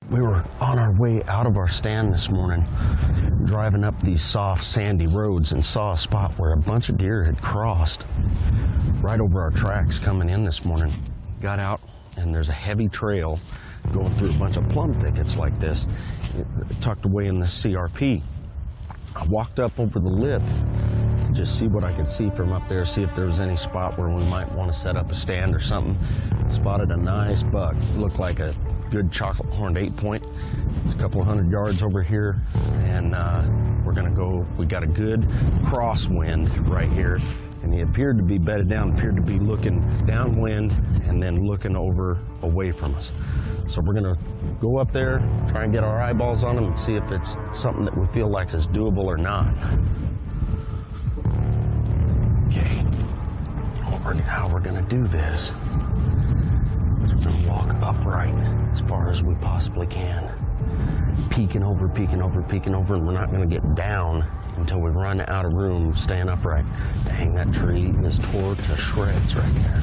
We were on our way out of our stand this morning, driving up these soft sandy roads, and saw a spot where a bunch of deer had crossed right over our tracks coming in this morning. Got out, and there's a heavy trail going through a bunch of plum thickets like this, tucked away in this CRP. I walked up over the lip to just see what I could see from up there, see if there was any spot where we might want to set up a stand or something. Spotted a nice buck. It looked like a good chocolate horned 8-point. It's a couple of 100 yards over here, and we're gonna go. We got a good crosswind right here, and he appeared to be bedded down, appeared to be looking downwind and then looking over away from us. So we're gonna go up there, try and get our eyeballs on him and see if it's something that we feel like is doable or not. Okay, how we're gonna do this is we're gonna walk upright as far as we possibly can. Peeking over, peeking over, peeking over, and we're not gonna get down until we run out of room staying upright. Dang, that tree is tore to shreds right there.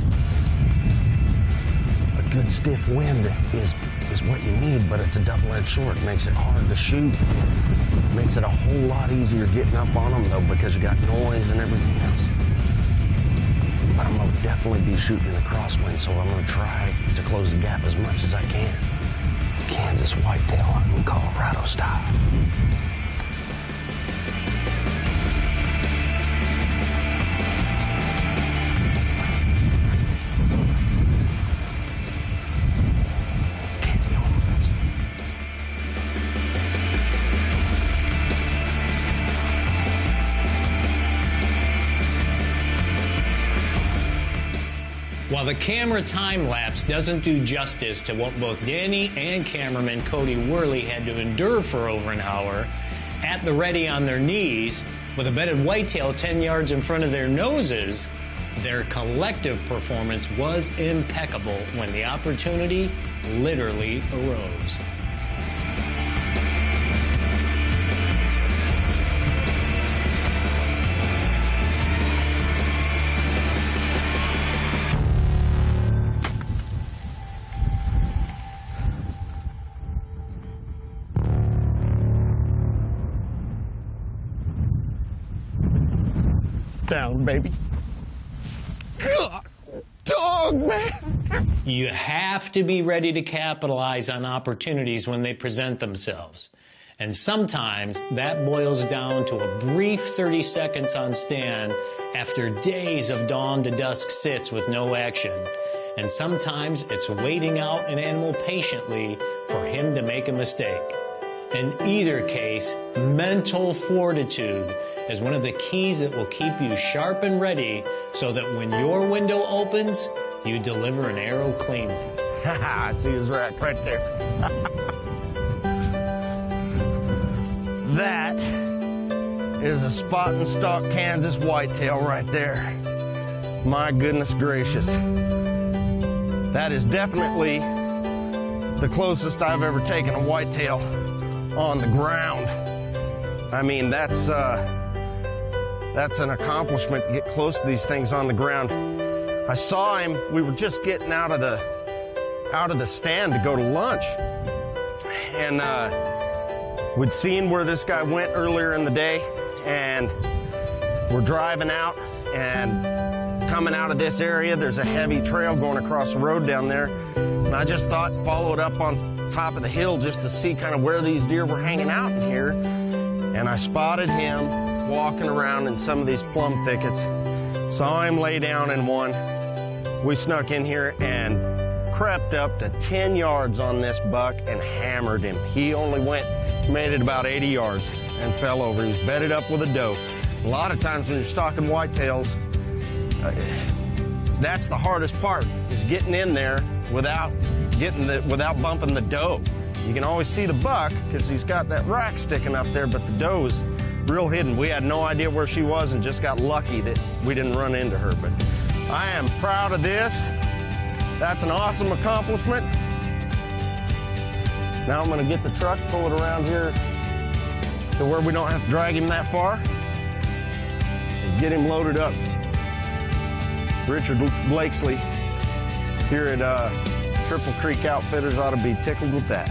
A good stiff wind is what you need, but it's a double-edged sword. It makes it hard to shoot. It makes it a whole lot easier getting up on them, though, because you got noise and everything else. But I'm gonna definitely be shooting in a crosswind, so I'm gonna try to close the gap as much as I can. Kansas whitetail hunting, Colorado style. While the camera time-lapse doesn't do justice to what both Danny and cameraman Cody Worley had to endure for over an hour, at the ready on their knees, with a bedded whitetail 10 yards in front of their noses, their collective performance was impeccable when the opportunity literally arose. Down, baby. God, dog, man. You have to be ready to capitalize on opportunities when they present themselves. And sometimes that boils down to a brief 30 seconds on stand after days of dawn to dusk sits with no action. And sometimes it's waiting out an animal patiently for him to make a mistake. In either case, mental fortitude is one of the keys that will keep you sharp and ready so that when your window opens, you deliver an arrow cleanly. I see his rack right there. That is a spot and stalk Kansas whitetail right there. My goodness gracious. That is definitely the closest I've ever taken a whitetail on the ground. I mean, that's an accomplishment to get close to these things on the ground. I saw him. We were just getting out of the stand to go to lunch, and we'd seen where this guy went earlier in the day, and we're driving out and coming out of this area. There's a heavy trail going across the road down there, and I just thought follow it up on top of the hill just to see kind of where these deer were hanging out in here. And I spotted him walking around in some of these plum thickets. Saw him lay down in one. We snuck in here and crept up to 10 yards on this buck and hammered him. He only made it about 80 yards and fell over. He was bedded up with a doe. A lot of times when you're stalking whitetails, that's the hardest part, is getting in there without bumping the doe. You can always see the buck because he's got that rack sticking up there, but the doe's real hidden. We had no idea where she was and just got lucky that we didn't run into her. But I am proud of this. That's an awesome accomplishment. Now I'm gonna get the truck, pull it around here to where we don't have to drag him that far, and get him loaded up. Richard Blakesly here at Triple Creek Outfitters ought to be tickled with that.